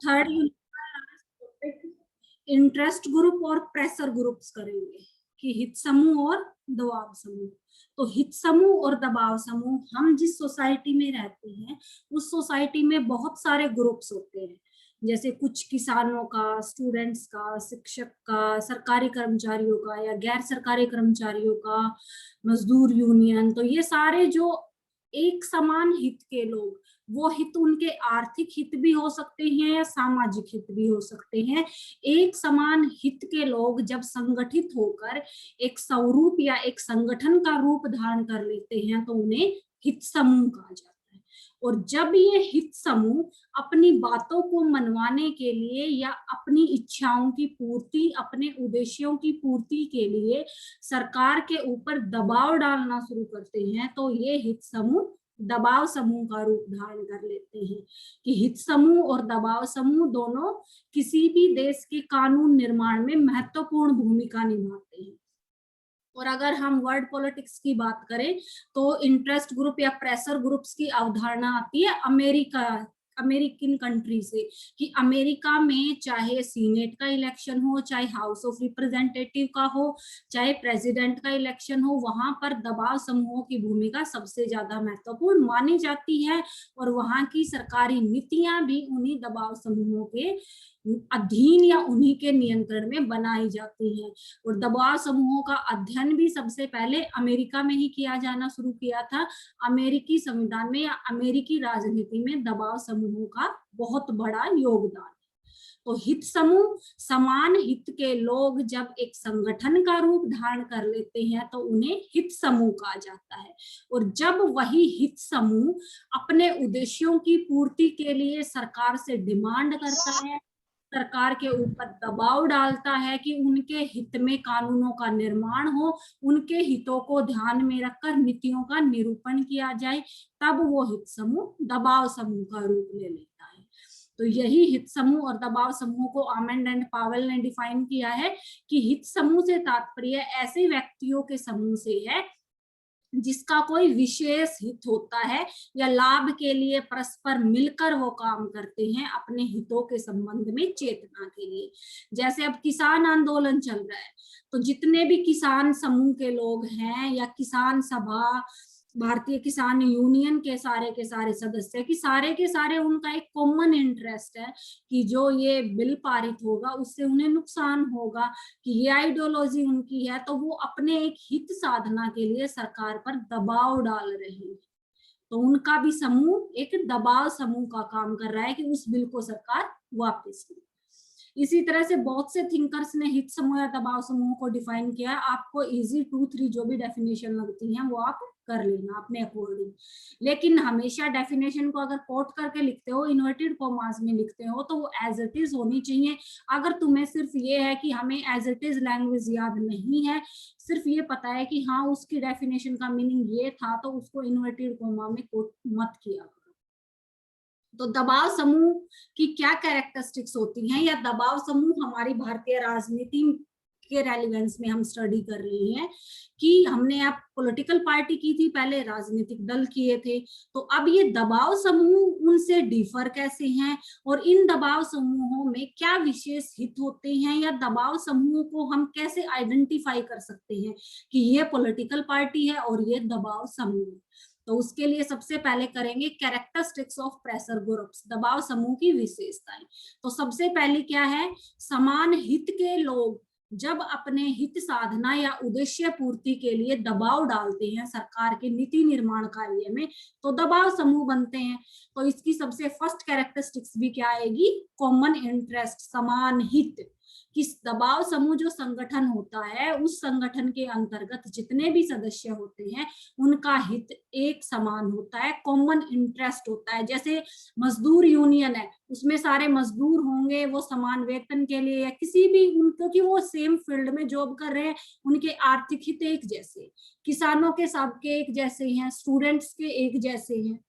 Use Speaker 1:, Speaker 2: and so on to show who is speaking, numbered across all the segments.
Speaker 1: Third interest group और pressure groups करेंगे कि हित समूह और दबाव समूह। तो हित समूह और दबाव समूह, हम जिस सोसाइटी में रहते हैं उस सोसाइटी में बहुत सारे ग्रुप्स होते हैं, जैसे कुछ किसानों का, स्टूडेंट्स का, शिक्षक का, सरकारी कर्मचारियों का या गैर सरकारी कर्मचारियों का, मजदूर यूनियन। तो ये सारे जो एक समान हित के लोग, वो हित उनके आर्थिक हित भी हो सकते हैं या सामाजिक हित भी हो सकते हैं। एक समान हित के लोग जब संगठित होकर एक स्वरूप या एक संगठन का रूप धारण कर लेते हैं तो उन्हें हित समूह कहा जाता है। और जब ये हित समूह अपनी बातों को मनवाने के लिए या अपनी इच्छाओं की पूर्ति, अपने उद्देश्यों की पूर्ति के लिए सरकार के ऊपर दबाव डालना शुरू करते हैं तो ये हित समूह दबाव समूह का रूप धारण कर लेते हैं। कि हित समूह और दबाव समूह दोनों किसी भी देश के कानून निर्माण में महत्वपूर्ण भूमिका निभाते हैं। और अगर हम वर्ल्ड पॉलिटिक्स की बात करें तो इंटरेस्ट ग्रुप या प्रेशर ग्रुप्स की अवधारणा आती है अमेरिकन कंट्री से, कि अमेरिका में चाहे सीनेट का इलेक्शन हो, चाहे हाउस ऑफ रिप्रेजेंटेटिव का हो, चाहे प्रेसिडेंट का इलेक्शन हो, वहां पर दबाव समूहों की भूमिका सबसे ज्यादा महत्वपूर्ण मानी जाती है और वहां की सरकारी नीतियां भी उन्हीं दबाव समूहों के अधीन या उन्हीं के नियंत्रण में बनाई जाती हैं। और दबाव समूहों का अध्ययन भी सबसे पहले अमेरिका में ही किया जाना शुरू किया था। अमेरिकी संविधान में या अमेरिकी राजनीति में दबाव समूहों का बहुत बड़ा योगदान है। तो हित समूह, समान हित के लोग जब एक संगठन का रूप धारण कर लेते हैं तो उन्हें हित समूह कहा जाता है। और जब वही हित समूह अपने उद्देश्यों की पूर्ति के लिए सरकार से डिमांड करता है, सरकार के ऊपर दबाव डालता है कि उनके हित में कानूनों का निर्माण हो, उनके हितों को ध्यान में रखकर नीतियों का निरूपण किया जाए, तब वो हित समूह दबाव समूह का रूप ले लेता है। तो यही हित समूह और दबाव समूह को आमंड एंड पावेल ने डिफाइन किया है कि हित समूह से तात्पर्य ऐसे व्यक्तियों के समूह से है जिसका कोई विशेष हित होता है या लाभ के लिए परस्पर मिलकर वो काम करते हैं अपने हितों के संबंध में चेतना के लिए। जैसे अब किसान आंदोलन चल रहा है तो जितने भी किसान समूह के लोग हैं या किसान सभा, भारतीय किसान यूनियन के सारे सदस्य, कि सारे के सारे उनका एक कॉमन इंटरेस्ट है कि जो ये बिल पारित होगा उससे उन्हें नुकसान होगा, कि ये आइडियोलॉजी उनकी है, तो वो अपने एक हित साधना के लिए सरकार पर दबाव डाल रहे हैं। तो उनका भी समूह एक दबाव समूह का काम कर रहा है कि उस बिल को सरकार वापस ले। इसी तरह से बहुत से थिंकर्स ने हित समूह या दबाव समूह को डिफाइन किया है। आपको इजी 2-3 जो भी डेफिनेशन लगती हैं वो आप कर लेना अपने अकॉर्डिंग, लेकिन हमेशा डेफिनेशन को अगर कोट करके लिखते हो, इन्वर्टेड कॉमास में लिखते हो, तो वो एज इट इज होनी चाहिए। अगर तुम्हें सिर्फ ये है कि हमें एज इट इज लैंग्वेज याद नहीं है, सिर्फ ये पता है कि हाँ उसकी डेफिनेशन का मीनिंग ये था, तो उसको इन्वर्टेड कॉमा में कोट मत किया करो। तो दबाव समूह की क्या कैरेक्टरिस्टिक्स होती हैं, या दबाव समूह हमारी भारतीय राजनीति के रेलिवेंस में हम स्टडी कर रहे हैं कि हमने अब पॉलिटिकल पार्टी की थी, पहले राजनीतिक दल किए थे, तो अब ये दबाव समूह उनसे डिफर कैसे हैं और इन दबाव समूहों में क्या विशेष हित होते हैं, या दबाव समूहों को हम कैसे आइडेंटिफाई कर सकते हैं कि ये पॉलिटिकल पार्टी है और ये दबाव समूह। तो उसके लिए सबसे पहले करेंगे कैरेक्टरिस्टिक्स ऑफ प्रेशर ग्रुप्स, दबाव समूह की विशेषताएं। तो सबसे पहले क्या है, समान हित के लोग जब अपने हित साधना या उद्देश्य पूर्ति के लिए दबाव डालते हैं सरकार के नीति निर्माण कार्य में, तो दबाव समूह बनते हैं। तो इसकी सबसे फर्स्ट कैरेक्टरिस्टिक्स भी क्या आएगी, कॉमन इंटरेस्ट, समान हित। कि दबाव समूह जो संगठन होता है उस संगठन के अंतर्गत जितने भी सदस्य होते हैं उनका हित एक समान होता है, कॉमन इंटरेस्ट होता है। जैसे मजदूर यूनियन है, उसमें सारे मजदूर होंगे, वो समान वेतन के लिए या किसी भी क्योंकि वो सेम फील्ड में जॉब कर रहे हैं, उनके आर्थिक हित एक जैसे, किसानों के सबके एक जैसे हैं, स्टूडेंट्स के एक जैसे हैं।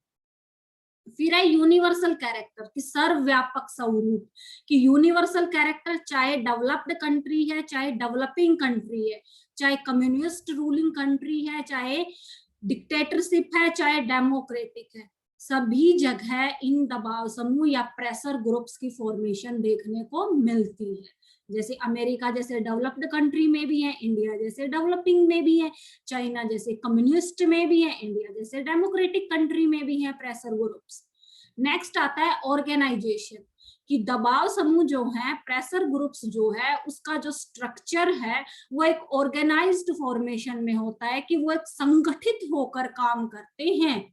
Speaker 1: फिर है यूनिवर्सल कैरेक्टर की सर्वव्यापक स्वरूप, कि यूनिवर्सल कैरेक्टर चाहे डेवलप्ड कंट्री है, चाहे डेवलपिंग कंट्री है, चाहे कम्युनिस्ट रूलिंग कंट्री है, चाहे डिक्टेटरशिप है, चाहे डेमोक्रेटिक है, सभी जगह इन दबाव समूह या प्रेशर ग्रुप्स की फॉर्मेशन देखने को मिलती है। जैसे अमेरिका जैसे डेवलप्ड कंट्री में भी है, इंडिया जैसे डेवलपिंग में भी है, चाइना जैसे कम्युनिस्ट में भी है, इंडिया जैसे डेमोक्रेटिक कंट्री में भी है प्रेशर ग्रुप्स। नेक्स्ट आता है ऑर्गेनाइजेशन, कि दबाव समूह जो है, प्रेशर ग्रुप्स जो है, उसका जो स्ट्रक्चर है वो एक ऑर्गेनाइज्ड फॉर्मेशन में होता है, कि वो एक संगठित होकर काम करते हैं।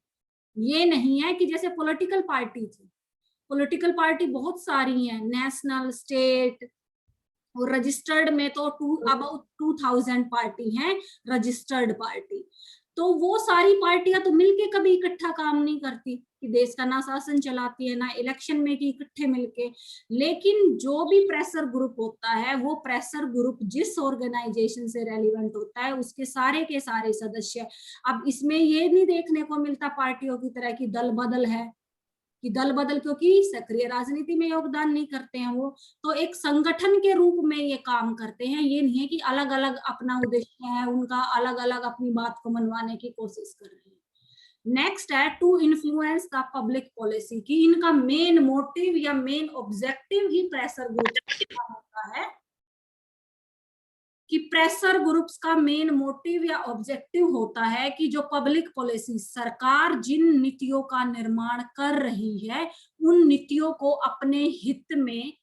Speaker 1: ये नहीं है कि जैसे पॉलिटिकल पार्टी थी, पॉलिटिकल पार्टी बहुत सारी हैं, नेशनल, स्टेट, और रजिस्टर्ड में तो अबाउट 2000 पार्टी हैं रजिस्टर्ड पार्टी। तो वो सारी पार्टियां तो मिलके कभी इकट्ठा काम नहीं करती, कि देश का ना शासन चलाती है ना इलेक्शन में कि इकट्ठे मिलके। लेकिन जो भी प्रेशर ग्रुप होता है, वो प्रेशर ग्रुप जिस ऑर्गेनाइजेशन से रेलिवेंट होता है, उसके सारे के सारे सदस्य। अब इसमें ये नहीं देखने को मिलता पार्टियों की तरह की दल बदल है, कि दल बदल, क्योंकि सक्रिय राजनीति में योगदान नहीं करते हैं वो, तो एक संगठन के रूप में ये काम करते हैं। ये नहीं है कि अलग अलग अपना उद्देश्य है उनका, अलग अलग अपनी बात को मनवाने की कोशिश कर रहे हैं। नेक्स्ट है to influence the public policy, कि इनका मेन मोटिव या मेन ऑब्जेक्टिव ही प्रेशर ग्रुप का होता है, कि प्रेशर ग्रुप्स का मेन मोटिव या ऑब्जेक्टिव होता है कि जो पब्लिक पॉलिसी, सरकार जिन नीतियों का निर्माण कर रही है, उन नीतियों को अपने हित में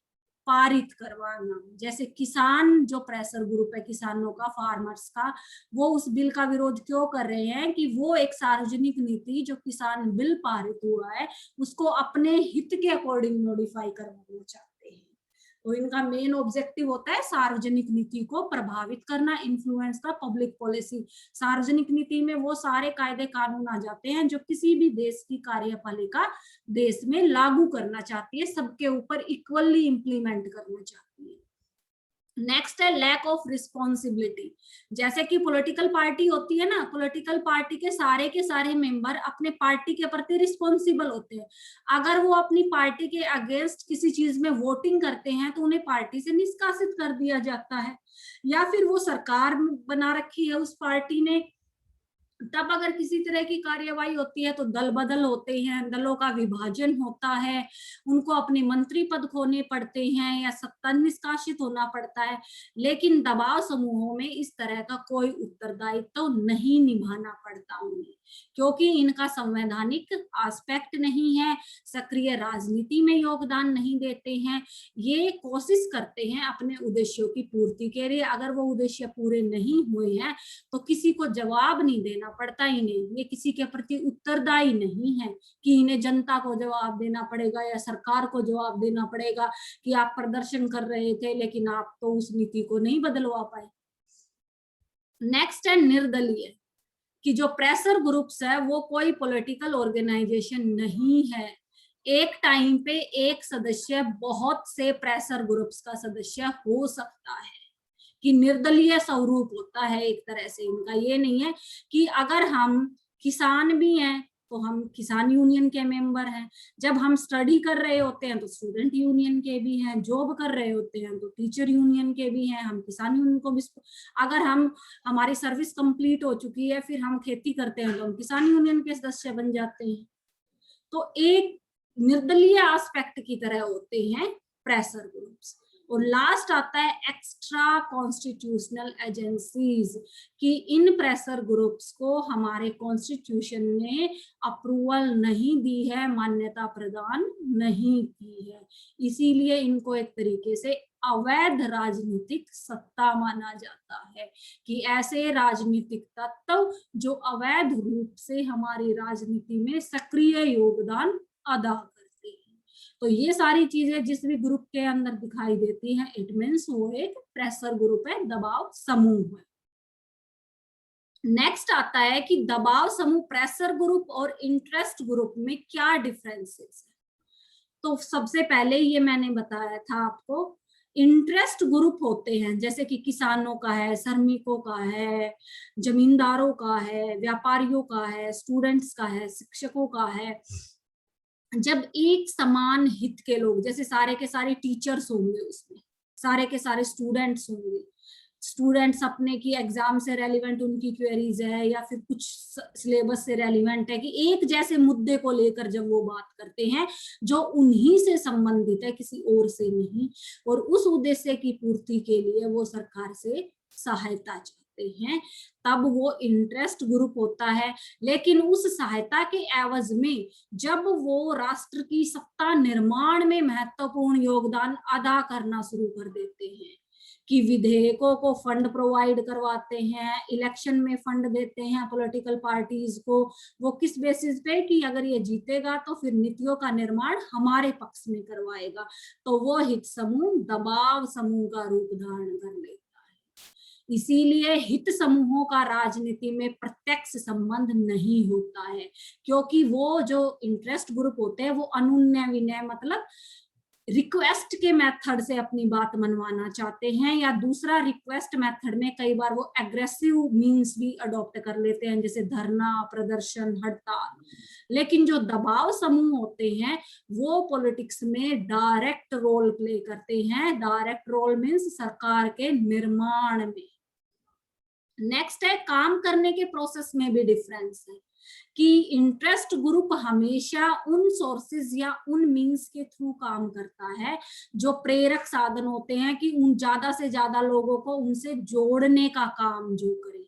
Speaker 1: पारित करवाना। जैसे किसान जो प्रेशर ग्रुप है किसानों का, फार्मर्स का, वो उस बिल का विरोध क्यों कर रहे हैं, कि वो एक सार्वजनिक नीति जो किसान बिल पारित हुआ है, उसको अपने हित के अकॉर्डिंग मॉडिफाई करवाना चाहते हैं। तो इनका मेन ऑब्जेक्टिव होता है सार्वजनिक नीति को प्रभावित करना, इन्फ्लुएंस द पब्लिक पॉलिसी। सार्वजनिक नीति में वो सारे कायदे कानून आ जाते हैं जो किसी भी देश की कार्यपालिका देश में लागू करना चाहती है, सबके ऊपर इक्वली इंप्लीमेंट करना चाहती है। नेक्स्ट है लैक ऑफ रिस्पॉन्सिबिलिटी। जैसे कि पॉलिटिकल पार्टी होती है ना, पॉलिटिकल पार्टी के सारे मेंबर अपने पार्टी के प्रति रिस्पॉन्सिबल होते हैं। अगर वो अपनी पार्टी के अगेंस्ट किसी चीज में वोटिंग करते हैं तो उन्हें पार्टी से निष्कासित कर दिया जाता है, या फिर वो सरकार बना रखी है उस पार्टी ने, तब अगर किसी तरह की कार्यवाही होती है तो दल बदल होते हैं, दलों का विभाजन होता है, उनको अपने मंत्री पद खोने पड़ते हैं या सत्ता निष्कासित होना पड़ता है। लेकिन दबाव समूहों में इस तरह का कोई उत्तरदायित्व तो नहीं निभाना पड़ता उन्हें, क्योंकि इनका संवैधानिक एस्पेक्ट नहीं है, सक्रिय राजनीति में योगदान नहीं देते हैं। ये कोशिश करते हैं अपने उद्देश्यों की पूर्ति के लिए, अगर वो उद्देश्य पूरे नहीं हुए हैं तो किसी को जवाब नहीं देना पड़ता इन्हें, ये किसी के प्रति उत्तरदायी नहीं है कि इन्हें जनता को जवाब देना पड़ेगा या सरकार को जवाब देना पड़ेगा कि आप प्रदर्शन कर रहे थे लेकिन आप तो उस नीति को नहीं बदलवा पाए। नेक्स्ट है निर्दलीय, कि जो प्रेशर ग्रुप्स है वो कोई पॉलिटिकल ऑर्गेनाइजेशन नहीं है। एक टाइम पे एक सदस्य बहुत से प्रेशर ग्रुप्स का सदस्य हो सकता है, कि निर्दलीय स्वरूप होता है एक तरह से इनका। ये नहीं है कि अगर हम किसान भी हैं तो हम किसान यूनियन के मेंबर हैं, जब हम स्टडी कर रहे होते हैं तो स्टूडेंट यूनियन के भी हैं, जॉब कर रहे होते हैं तो टीचर यूनियन के भी हैं, हम किसान यूनियन को भी, अगर हमारी सर्विस कंप्लीट हो चुकी है फिर हम खेती करते हैं तो हम किसान यूनियन के सदस्य बन जाते हैं। तो एक निर्दलीय एस्पेक्ट की तरह होते हैं प्रेशर ग्रुप्स। और लास्ट आता है एक्स्ट्रा कॉन्स्टिट्यूशनल एजेंसीज, कि इन प्रेशर ग्रुप्स को हमारे कॉन्स्टिट्यूशन ने अप्रूवल नहीं दी है, मान्यता प्रदान नहीं की है, इसीलिए इनको एक तरीके से अवैध राजनीतिक सत्ता माना जाता है, कि ऐसे राजनीतिक तत्व जो अवैध रूप से हमारी राजनीति में सक्रिय योगदान अदा करते हैं। तो ये सारी चीजें जिस भी ग्रुप के अंदर दिखाई देती हैं, इट मीन्स वो एक प्रेशर ग्रुप है, दबाव समूह है। नेक्स्ट आता है कि दबाव समूह, प्रेशर ग्रुप और इंटरेस्ट ग्रुप में क्या डिफरेंसेस है। तो सबसे पहले ये मैंने बताया था आपको, इंटरेस्ट ग्रुप होते हैं जैसे कि किसानों का है, श्रमिकों का है, जमींदारों का है, व्यापारियों का है, स्टूडेंट्स का है, शिक्षकों का है। जब एक समान हित के लोग, जैसे सारे के सारे टीचर्स होंगे उसमें, सारे के सारे स्टूडेंट्स होंगे, स्टूडेंट्स अपने की एग्जाम से रेलिवेंट उनकी क्वेरीज है या फिर कुछ सिलेबस से रेलिवेंट है, कि एक जैसे मुद्दे को लेकर जब वो बात करते हैं जो उन्हीं से संबंधित है, किसी और से नहीं, और उस उद्देश्य की पूर्ति के लिए वो सरकार से सहायता चाहते हैं, तब वो इंटरेस्ट ग्रुप होता है। लेकिन उस सहायता के एवज में जब वो राष्ट्र की सत्ता निर्माण में महत्वपूर्ण योगदान अदा करना शुरू कर देते हैं, कि विधेयकों को फंड प्रोवाइड करवाते हैं, इलेक्शन में फंड देते हैं पॉलिटिकल पार्टीज को, वो किस बेसिस पे, कि अगर ये जीतेगा तो फिर नीतियों का निर्माण हमारे पक्ष में करवाएगा, तो वो हित समूह दबाव समूह का रूप धारण कर लेता है। इसीलिए हित समूहों का राजनीति में प्रत्यक्ष संबंध नहीं होता है, क्योंकि वो जो इंटरेस्ट ग्रुप होते हैं वो अनुन्य विनय मतलब रिक्वेस्ट के मेथड से अपनी बात मनवाना चाहते हैं, या दूसरा रिक्वेस्ट मेथड में कई बार वो एग्रेसिव मींस भी अडॉप्ट कर लेते हैं, जैसे धरना, प्रदर्शन, हड़ताल। लेकिन जो दबाव समूह होते हैं वो पॉलिटिक्स में डायरेक्ट रोल प्ले करते हैं। डायरेक्ट रोल मींस सरकार के निर्माण में। नेक्स्ट है काम करने के प्रोसेस में भी डिफरेंस है, कि इंटरेस्ट ग्रुप हमेशा उन सोर्सेज या उन मींस के थ्रू काम करता है जो प्रेरक साधन होते हैं, कि उन ज्यादा से ज्यादा लोगों को उनसे जोड़ने का काम जो करे,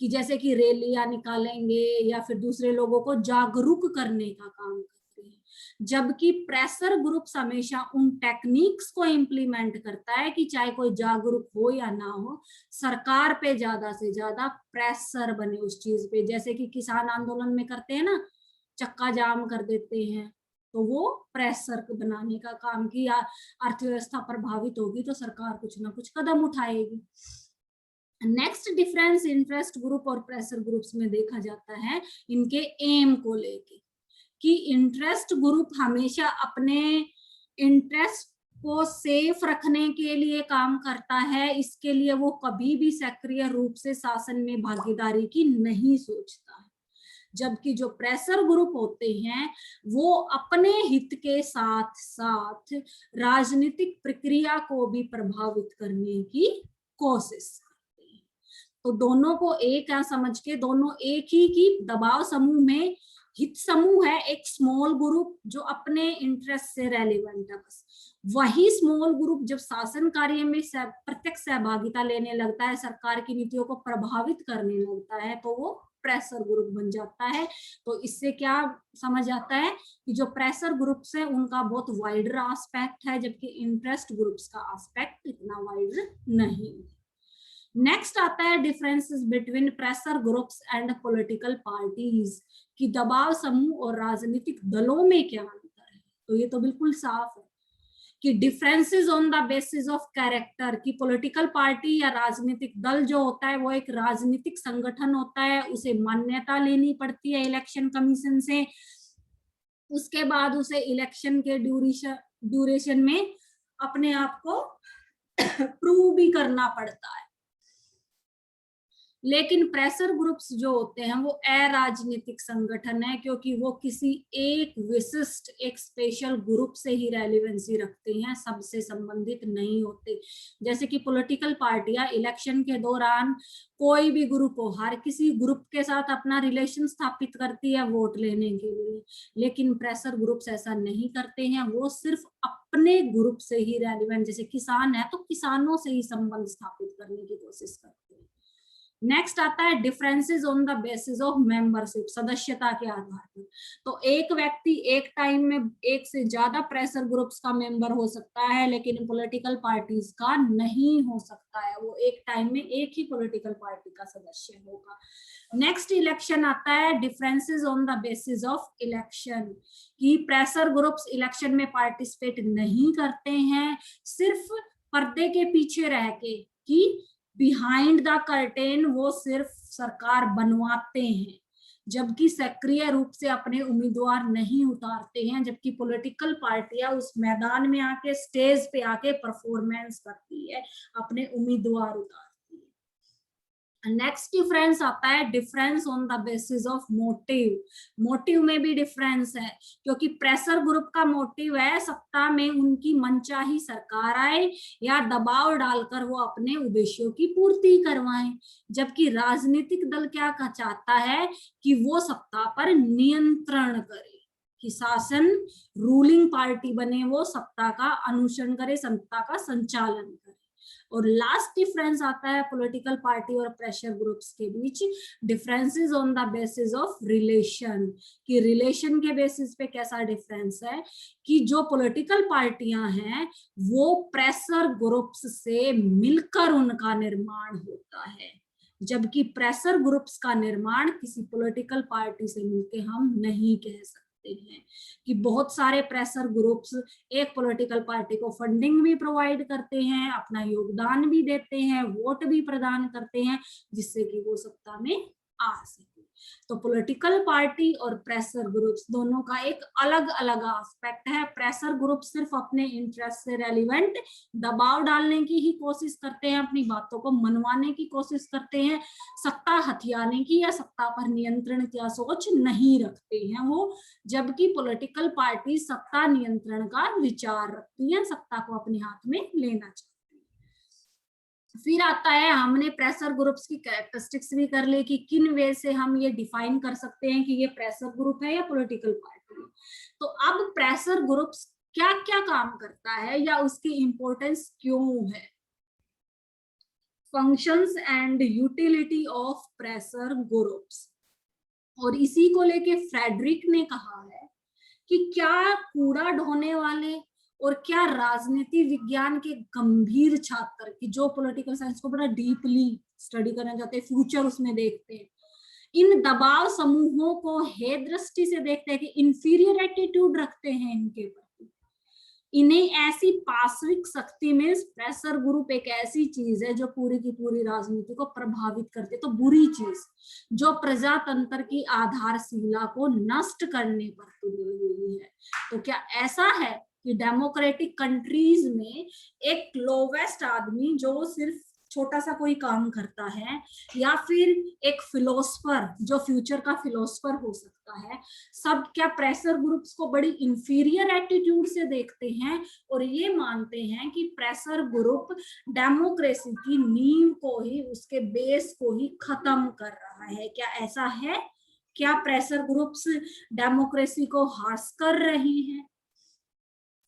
Speaker 1: कि जैसे कि रैलियां निकालेंगे या फिर दूसरे लोगों को जागरूक करने का काम करते हैं। जबकि प्रेशर ग्रुप्स हमेशा उन टेक्निक्स को इम्प्लीमेंट करता है कि चाहे कोई जागरूक हो या ना हो, सरकार पे ज्यादा से ज्यादा प्रेशर बने उस चीज पे। जैसे कि किसान आंदोलन में करते हैं ना, चक्का जाम कर देते हैं, तो वो प्रेशर बनाने का काम किया, अर्थव्यवस्था प्रभावित होगी तो सरकार कुछ ना कुछ कदम उठाएगी। नेक्स्ट डिफरेंस इंटरेस्ट ग्रुप और प्रेशर ग्रुप्स में देखा जाता है इनके एम को लेके, कि इंटरेस्ट ग्रुप हमेशा अपने इंटरेस्ट को सेफ रखने के लिए काम करता है, इसके लिए वो कभी भी सक्रिय रूप से शासन में भागीदारी की नहीं सोचता है। जबकि जो प्रेशर ग्रुप होते हैं वो अपने हित के साथ साथ राजनीतिक प्रक्रिया को भी प्रभावित करने की कोशिश करते हैं। तो दोनों को एक समझ के, दोनों एक ही की दबाव समूह में हित समूह है एक स्मॉल ग्रुप जो अपने इंटरेस्ट से रेलिवेंट है, बस वही स्मॉल ग्रुप जब शासन कार्य में प्रत्यक्ष सहभागिता लेने लगता है, सरकार की नीतियों को प्रभावित करने लगता है, तो वो प्रेशर ग्रुप बन जाता है। तो इससे क्या समझ आता है कि जो प्रेशर ग्रुप्स है उनका बहुत वाइडर एस्पेक्ट है, जबकि इंटरेस्ट ग्रुप्स का एस्पेक्ट इतना वाइडर नहीं। नेक्स्ट आता है differences between pressure groups and political parties, कि दबाव समूह और राजनीतिक दलों में क्या अंतर है। तो ये तो बिल्कुल साफ है कि differences on the basis of character, की पॉलिटिकल पार्टी या राजनीतिक दल जो होता है वो एक राजनीतिक संगठन होता है, उसे मान्यता लेनी पड़ती है इलेक्शन कमीशन से, उसके बाद उसे इलेक्शन के ड्यूरेशन में अपने आप को प्रूव भी करना पड़ता है। लेकिन प्रेशर ग्रुप्स जो होते हैं वो अराजनीतिक संगठन है, क्योंकि वो किसी एक विशिष्ट एक स्पेशल ग्रुप से ही रेलिवेंसी रखते हैं, सबसे संबंधित नहीं होते। जैसे कि पॉलिटिकल पार्टियां इलेक्शन के दौरान कोई भी ग्रुप हो, हर किसी ग्रुप के साथ अपना रिलेशन स्थापित करती है वोट लेने के लिए, लेकिन प्रेशर ग्रुप्स ऐसा नहीं करते हैं, वो सिर्फ अपने ग्रुप से ही रेलिवेंट, जैसे किसान है तो किसानों से ही संबंध स्थापित करने की कोशिश करते हैं। नेक्स्ट आता है differences on the basis of membership, सदस्यता के आधार पर। तो एक व्यक्ति एक टाइम में एक से ज्यादा प्रेशर ग्रुप्स का मेंबर हो सकता है, लेकिन पॉलिटिकल पार्टीज का नहीं हो सकता है, वो एक टाइम में एक ही पॉलिटिकल पार्टी का सदस्य होगा। नेक्स्ट इलेक्शन आता है differences on the basis of election, कि प्रेशर ग्रुप्स इलेक्शन में पार्टिसिपेट नहीं करते हैं, सिर्फ पर्दे के पीछे रह के, कि बिहाइंड द कर्टेन वो सिर्फ सरकार बनवाते हैं, जबकि सक्रिय रूप से अपने उम्मीदवार नहीं उतारते हैं। जबकि पॉलिटिकल पार्टियां उस मैदान में आके स्टेज पे आके परफॉर्मेंस करती है, अपने उम्मीदवार उतारती है। नेक्स्ट डिफरेंस आता है difference on the basis of motive. Motive में भी डिफरेंस है, क्योंकि प्रेशर ग्रुप का मोटिव है सत्ता में उनकी मनचाही सरकार आए या दबाव डालकर वो अपने उद्देश्यों की पूर्ति करवाएं, जबकि राजनीतिक दल क्या चाहता है कि वो सत्ता पर नियंत्रण करे, कि शासन रूलिंग पार्टी बने, वो सत्ता का अनुसरण करे, सत्ता का संचालन करे। और लास्ट डिफरेंस आता है पॉलिटिकल पार्टी और प्रेशर ग्रुप्स के बीच, differences on the basis of relation, कि रिलेशन के बेसिस पे कैसा डिफरेंस है, कि जो पॉलिटिकल पार्टियां हैं वो प्रेशर ग्रुप्स से मिलकर उनका निर्माण होता है, जबकि प्रेशर ग्रुप्स का निर्माण किसी पॉलिटिकल पार्टी से मिलकर हम नहीं कह सकते हैं। कि बहुत सारे प्रेशर ग्रुप्स एक पॉलिटिकल पार्टी को फंडिंग भी प्रोवाइड करते हैं, अपना योगदान भी देते हैं, वोट भी प्रदान करते हैं, जिससे कि वो सत्ता में आ सके। तो पॉलिटिकल पार्टी और प्रेशर ग्रुप्स दोनों का एक अलग अलग एस्पेक्ट है। प्रेशर ग्रुप सिर्फ अपने इंटरेस्ट से रेलिवेंट दबाव डालने की ही कोशिश करते हैं, अपनी बातों को मनवाने की कोशिश करते हैं, सत्ता हथियाने की या सत्ता पर नियंत्रण की सोच नहीं रखते हैं वो, जबकि पॉलिटिकल पार्टी सत्ता नियंत्रण का विचार रखती है, सत्ता को अपने हाथ में लेना चाहती है। फिर आता है, हमने प्रेशर ग्रुप्स की कैरेक्टरिस्टिक्स भी कर ली कि किन वे से हम ये डिफाइन कर सकते हैं कि ये प्रेशर ग्रुप है या पॉलिटिकल पार्टी है। तो अब प्रेशर ग्रुप्स क्या क्या काम करता है या उसकी इंपॉर्टेंस क्यों है, functions and utility of pressure groups. और इसी को लेके फ्रेडरिक ने कहा है कि क्या कूड़ा ढोने वाले और क्या राजनीति विज्ञान के गंभीर छात्र, की जो पॉलिटिकल साइंस को बड़ा डीपली स्टडी करना चाहते हैं, फ्यूचर उसमें देखते हैं, इन दबाव समूहों को हे दृष्टि से देखते हैं कि इंफीरियर एटीट्यूड रखते हैं इनके प्रति, इन्हें ऐसी पाशविक शक्ति में प्रेशर ग्रुप एक ऐसी चीज है जो पूरी की पूरी राजनीति को प्रभावित करती है। तो बुरी चीज जो प्रजातंत्र की आधारशिला को नष्ट करने पर तुली हुई है। तो क्या ऐसा है कि डेमोक्रेटिक कंट्रीज में एक लोवेस्ट आदमी जो सिर्फ छोटा सा कोई काम करता है, या फिर एक फिलोसफर जो फ्यूचर का फिलोसफर हो सकता है, सब क्या प्रेशर ग्रुप्स को बड़ी इंफीरियर एटीट्यूड से देखते हैं और ये मानते हैं कि प्रेशर ग्रुप डेमोक्रेसी की नींव को ही, उसके बेस को ही खत्म कर रहा है? क्या ऐसा है? क्या प्रेशर ग्रुप्स डेमोक्रेसी को हार्स कर रही हैं?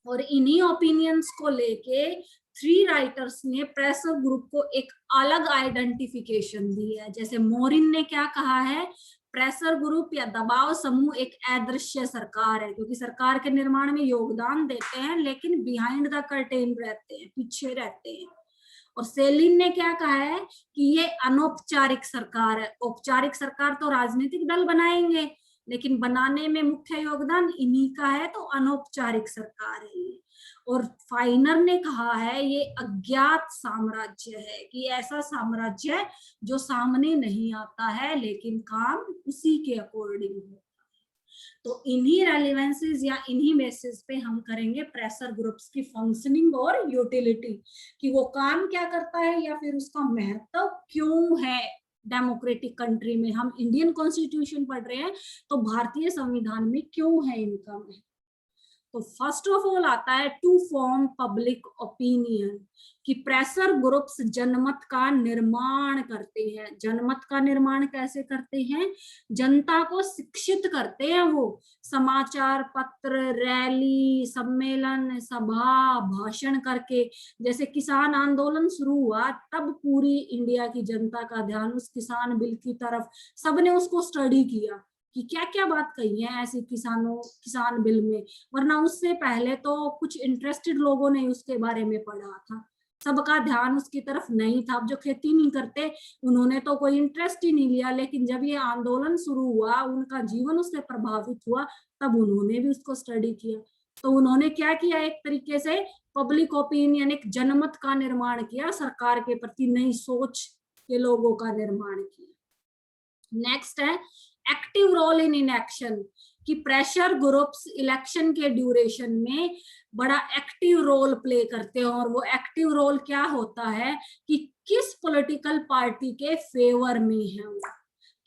Speaker 1: और इन्हीं ओपिनियंस को लेके 3 राइटर्स ने प्रेशर ग्रुप को एक अलग आइडेंटिफिकेशन दी है। जैसे मोरिन ने क्या कहा है, प्रेशर ग्रुप या दबाव समूह एक अदृश्य सरकार है, क्योंकि सरकार के निर्माण में योगदान देते हैं लेकिन बिहाइंड द कर्टेन रहते हैं, पीछे रहते हैं। और सेलिन ने क्या कहा है कि ये अनौपचारिक सरकार है। औपचारिक सरकार तो राजनीतिक दल बनाएंगे, लेकिन बनाने में मुख्य योगदान इन्हीं का है, तो अनौपचारिक सरकार है ये। और फाइनर ने कहा है ये अज्ञात साम्राज्य है, कि ऐसा साम्राज्य जो सामने नहीं आता है लेकिन काम उसी के अकॉर्डिंग होता है। तो इन्हीं रेलिवेंसेस या इन्हीं बेसिस पे हम करेंगे प्रेशर ग्रुप्स की फंक्शनिंग और यूटिलिटी, कि वो काम क्या करता है या फिर उसका महत्व क्यों है डेमोक्रेटिक कंट्री में। हम इंडियन कॉन्स्टिट्यूशन पढ़ रहे हैं तो भारतीय संविधान में क्यों है इनका महत्व। तो फर्स्ट ऑफ ऑल आता है टू फॉर्म पब्लिक ओपिनियन, कि प्रेशर ग्रुप्स जनमत का निर्माण करते हैं। जनमत का निर्माण कैसे करते हैं? जनता को शिक्षित करते हैं वो, समाचार पत्र, रैली, सम्मेलन, सभा, भाषण करके। जैसे किसान आंदोलन शुरू हुआ तब पूरी इंडिया की जनता का ध्यान उस किसान बिल की तरफ, सबने उसको स्टडी किया कि क्या क्या बात कही है ऐसी किसान बिल में, वरना उससे पहले तो कुछ इंटरेस्टेड लोगों ने उसके बारे में पढ़ा था, सबका ध्यान उसकी तरफ नहीं था। अब जो खेती नहीं करते उन्होंने तो कोई इंटरेस्ट ही नहीं लिया, लेकिन जब ये आंदोलन शुरू हुआ, उनका जीवन उससे प्रभावित हुआ, तब उन्होंने भी उसको स्टडी किया। तो उन्होंने क्या किया, एक तरीके से पब्लिक ओपिनियन, एक जनमत का निर्माण किया, सरकार के प्रति नई सोच के लोगों का निर्माण किया। नेक्स्ट है एक्टिव रोल इन इनएक्शन, कि प्रेशर ग्रुप्स इलेक्शन के ड्यूरेशन में बड़ा एक्टिव रोल प्ले करते हैं, और वो एक्टिव रोल क्या होता है कि किस पॉलिटिकल पार्टी के फेवर में है वो,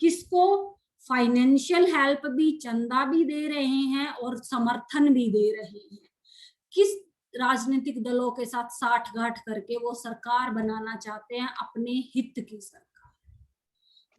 Speaker 1: किसको फाइनेंशियल हेल्प भी, चंदा भी दे रहे हैं और समर्थन भी दे रहे हैं, किस राजनीतिक दलों के साथ साठगांठ करके वो सरकार बनाना चाहते हैं, अपने हित की सरकार।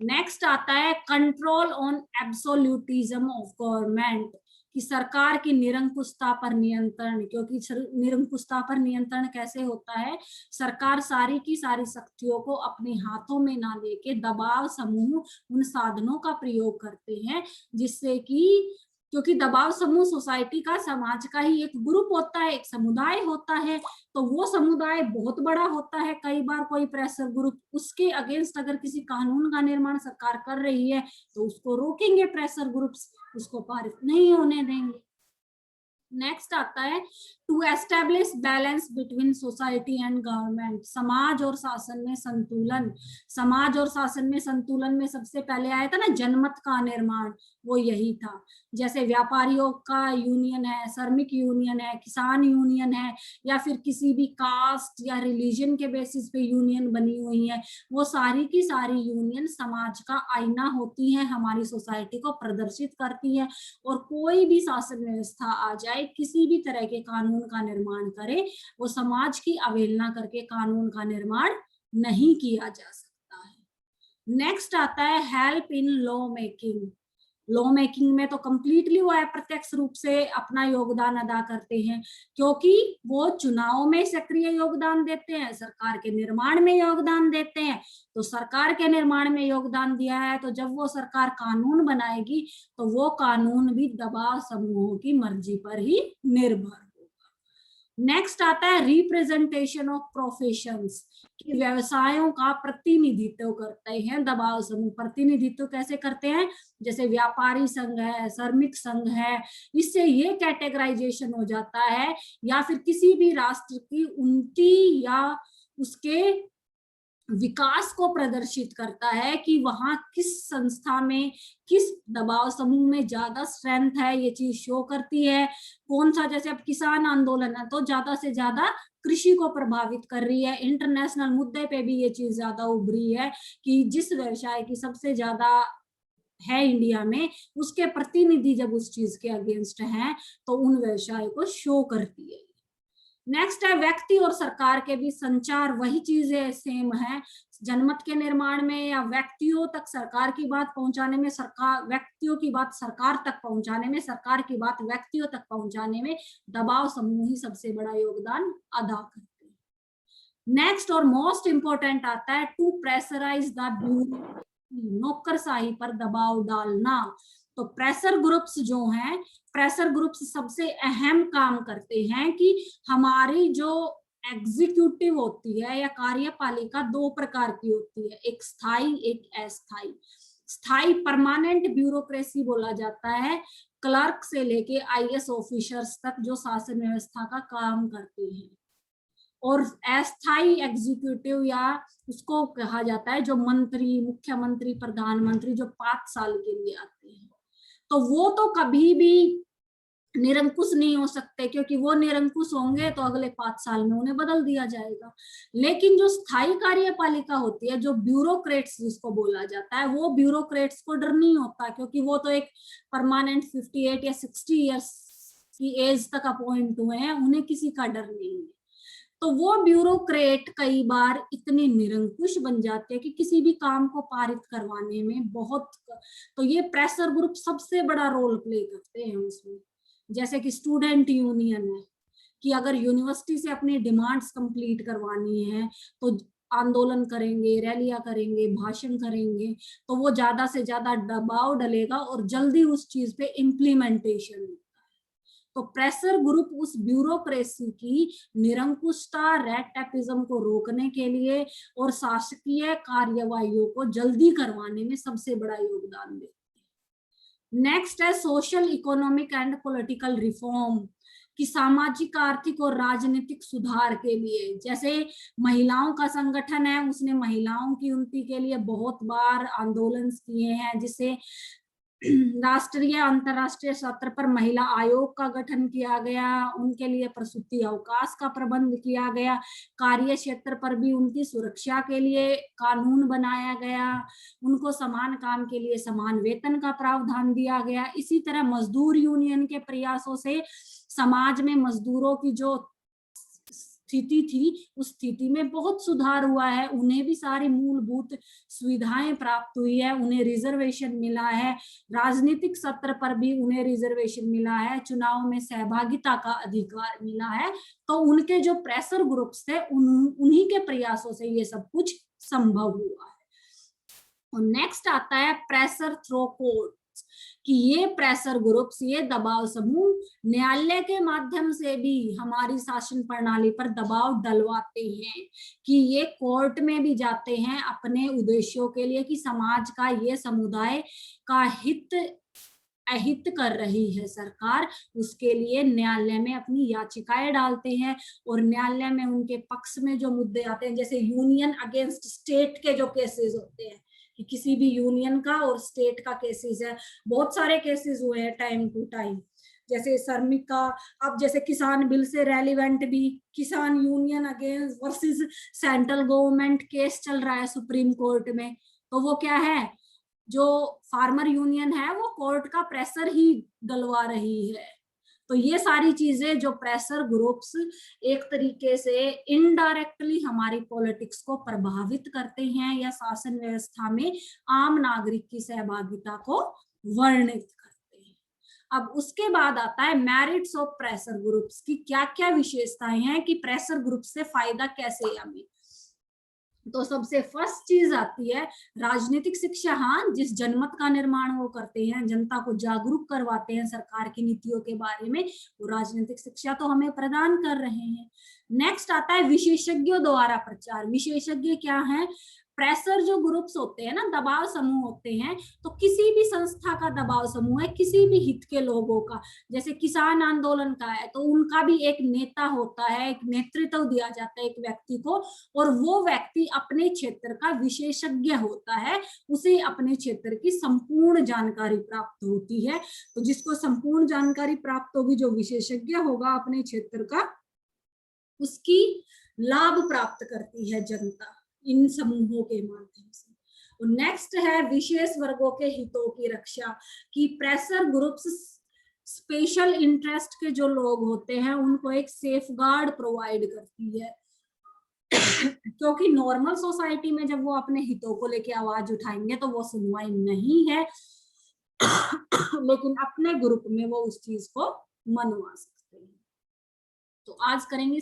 Speaker 1: नेक्स्ट आता है control on absolutism of government, कि सरकार की निरंकुशता पर नियंत्रण, क्योंकि निरंकुशता पर नियंत्रण कैसे होता है, सरकार सारी की सारी शक्तियों को अपने हाथों में ना लेके दबाव समूह उन साधनों का प्रयोग करते हैं जिससे कि, क्योंकि दबाव समूह सोसाइटी का, समाज का ही एक ग्रुप होता है, एक समुदाय होता है, तो वो समुदाय बहुत बड़ा होता है, कई बार कोई प्रेशर ग्रुप उसके अगेंस्ट अगर किसी कानून का निर्माण सरकार कर रही है तो उसको रोकेंगे प्रेशर ग्रुप्स, उसको पारित नहीं होने देंगे। नेक्स्ट आता है to establish balance between society and government, समाज और शासन में संतुलन। समाज और शासन में संतुलन में सबसे पहले आया था ना जनमत का निर्माण, वो यही था। जैसे व्यापारियों का यूनियन है, श्रमिक यूनियन है, किसान यूनियन है, या फिर किसी भी कास्ट या रिलीजन के बेसिस पे यूनियन बनी हुई है, वो सारी की सारी यूनियन समाज का आईना होती है, हमारी सोसाइटी को प्रदर्शित करती है। और कोई भी शासन व्यवस्था आ जाए, किसी भी तरह के कानून का निर्माण करे, वो समाज की अवहेलना करके कानून का निर्माण नहीं किया जा सकता है। नेक्स्ट आता है help in law making. Law making में तो कंप्लीटली वो अप्रत्यक्ष रूप से अपना योगदान अदा करते हैं, क्योंकि वो चुनाव में सक्रिय योगदान देते हैं, सरकार के निर्माण में योगदान देते हैं। तो सरकार के निर्माण में योगदान दिया है, तो जब वो सरकार कानून बनाएगी तो वो कानून भी दबाव समूहों की मर्जी पर ही निर्भर। नेक्स्ट आता है रिप्रेजेंटेशन ऑफ प्रोफेशंस, कि व्यवसायों का प्रतिनिधित्व करते हैं दबाव समूह। प्रतिनिधित्व कैसे करते हैं, जैसे व्यापारी संघ है, श्रमिक संघ है, इससे ये कैटेगराइजेशन हो जाता है, या फिर किसी भी राष्ट्र की उन्नति या उसके विकास को प्रदर्शित करता है कि वहां किस संस्था में, किस दबाव समूह में ज्यादा स्ट्रेंथ है, ये चीज शो करती है। कौन सा, जैसे अब किसान आंदोलन है तो ज्यादा से ज्यादा कृषि को प्रभावित कर रही है, इंटरनेशनल मुद्दे पे भी ये चीज ज्यादा उभरी है कि जिस व्यवसाय की सबसे ज्यादा है इंडिया में, उसके प्रतिनिधि जब उस चीज के अगेंस्ट हैं तो उन व्यवसाय को शो करती है। नेक्स्ट है व्यक्ति और सरकार के बीच संचार, वही चीजें सेम है। जनमत के निर्माण में या व्यक्तियों तक सरकार की बात पहुंचाने में, सरकार व्यक्तियों की बात सरकार तक पहुंचाने में, सरकार की बात व्यक्तियों तक पहुंचाने में दबाव समूह ही सबसे बड़ा योगदान अदा करते हैं। नेक्स्ट और मोस्ट इंपोर्टेंट आता है टू प्रेशराइज द ब्यूरो, नौकरशाही पर दबाव डालना। तो प्रेशर ग्रुप्स जो हैं, प्रेशर ग्रुप्स सबसे अहम काम करते हैं कि हमारी जो एग्जीक्यूटिव होती है या कार्यपालिका दो प्रकार की होती है, एक स्थायी एक अस्थायी। स्थायी परमानेंट ब्यूरोक्रेसी बोला जाता है, क्लर्क से लेके आईएएस ऑफिसर्स तक जो शासन व्यवस्था का काम करते हैं। और अस्थायी एग्जीक्यूटिव या उसको कहा जाता है जो मंत्री, मुख्यमंत्री, प्रधानमंत्री जो 5 साल के लिए आते हैं, तो वो तो कभी भी निरंकुश नहीं हो सकते, क्योंकि वो निरंकुश होंगे तो अगले 5 साल में उन्हें बदल दिया जाएगा। लेकिन जो स्थायी कार्यपालिका होती है, जो ब्यूरोक्रेट्स जिसको बोला जाता है, वो ब्यूरोक्रेट्स को डर नहीं होता, क्योंकि वो तो एक परमानेंट 58 या 60 ईयर्स की एज तक अपॉइंट हुए हैं, उन्हें किसी का डर नहीं है। तो वो ब्यूरोक्रेट कई बार इतने निरंकुश बन जाते हैं कि किसी भी काम को पारित करवाने में बहुत, तो ये प्रेशर ग्रुप सबसे बड़ा रोल प्ले करते हैं उसमें। जैसे कि स्टूडेंट यूनियन है, कि अगर यूनिवर्सिटी से अपनी डिमांड्स कंप्लीट करवानी है तो आंदोलन करेंगे, रैलियां करेंगे, भाषण करेंगे, तो वो ज्यादा से ज्यादा दबाव डलेगा और जल्दी उस चीज पे इम्प्लीमेंटेशन। तो प्रेशर ग्रुप उस ब्यूरोक्रेसी की निरंकुशता, रेड टेपिज्म को रोकने के लिए और शासकीय कार्यवाहियों को जल्दी करवाने में सबसे बड़ा योगदान देते हैं। नेक्स्ट है social, economic and political reform, कि सामाजिक, आर्थिक और राजनीतिक सुधार के लिए। जैसे महिलाओं का संगठन है, उसने महिलाओं की उन्नति के लिए बहुत बार आंदोलन किए हैं, जिससे राष्ट्रीय अंतरराष्ट्रीय स्तर पर महिला आयोग का गठन किया गया, उनके लिए प्रसूति अवकाश का प्रबंध किया गया, कार्य क्षेत्र पर भी उनकी सुरक्षा के लिए कानून बनाया गया, उनको समान काम के लिए समान वेतन का प्रावधान दिया गया। इसी तरह मजदूर यूनियन के प्रयासों से समाज में मजदूरों की जो स्थिति थी उस स्थिति में बहुत सुधार हुआ है, उन्हें भी सारी मूलभूत सुविधाएं प्राप्त हुई है, उन्हें रिजर्वेशन मिला है, राजनीतिक सत्र पर भी उन्हें रिजर्वेशन मिला है, चुनाव में सहभागिता का अधिकार मिला है। तो उनके जो प्रेशर ग्रुप्स थे उन्हीं के प्रयासों से ये सब कुछ संभव हुआ है। और नेक्स्ट आता है प्रेशर थ्रो कोर्ट, कि ये प्रेशर ग्रुप्स, ये दबाव समूह न्यायालय के माध्यम से भी हमारी शासन प्रणाली पर दबाव डलवाते हैं, कि ये कोर्ट में भी जाते हैं अपने उद्देश्यों के लिए, कि समाज का ये समुदाय का हित अहित कर रही है सरकार, उसके लिए न्यायालय में अपनी याचिकाएं डालते हैं। और न्यायालय में उनके पक्ष में जो मुद्दे आते हैं, जैसे यूनियन अगेंस्ट स्टेट के जो केसेस होते हैं, कि किसी भी यूनियन का और स्टेट का केसेस है, बहुत सारे केसेस हुए हैं टाइम टू टाइम, जैसे श्रमिक का, अब जैसे किसान बिल से रेलिवेंट भी किसान union against versus central government case चल रहा है सुप्रीम कोर्ट में। तो वो क्या है, जो फार्मर यूनियन है वो कोर्ट का प्रेशर ही डलवा रही है। तो ये सारी चीजें जो प्रेशर ग्रुप्स एक तरीके से इनडायरेक्टली हमारी पॉलिटिक्स को प्रभावित करते हैं या शासन व्यवस्था में आम नागरिक की सहभागिता को वर्णित करते हैं। अब उसके बाद आता है मेरिट्स ऑफ प्रेशर ग्रुप्स की क्या क्या विशेषताएं हैं, कि प्रेशर ग्रुप से फायदा कैसे है हमें। तो सबसे फर्स्ट चीज आती है राजनीतिक शिक्षा। हाँ, जिस जनमत का निर्माण वो करते हैं, जनता को जागरूक करवाते हैं सरकार की नीतियों के बारे में, वो राजनीतिक शिक्षा तो हमें प्रदान कर रहे हैं। नेक्स्ट आता है विशेषज्ञों द्वारा प्रचार। विशेषज्ञ क्या है, प्रेशर जो ग्रुप्स होते हैं ना, दबाव समूह होते हैं, तो किसी भी संस्था का दबाव समूह है, किसी भी हित के लोगों का, जैसे किसान आंदोलन का है तो उनका भी एक नेता होता है, एक नेतृत्व दिया जाता है एक व्यक्ति को, और वो व्यक्ति अपने क्षेत्र का विशेषज्ञ होता है, उसे अपने क्षेत्र की संपूर्ण जानकारी प्राप्त होती है। तो जिसको संपूर्ण जानकारी प्राप्त होगी, जो विशेषज्ञ होगा अपने क्षेत्र का, उसकी लाभ प्राप्त करती है जनता इन समूहों के माध्यम से। और नेक्स्ट है विशेष वर्गों के हितों की रक्षा, कि प्रेशर ग्रुप्स स्पेशल इंटरेस्ट के जो लोग होते हैं उनको एक सेफ गार्ड प्रोवाइड करती है, क्योंकि नॉर्मल सोसाइटी में जब वो अपने हितों को लेके आवाज उठाएंगे तो वो सुनवाई नहीं है, लेकिन अपने ग्रुप में वो उस चीज को मनवा सकते हैं। तो आज करेंगे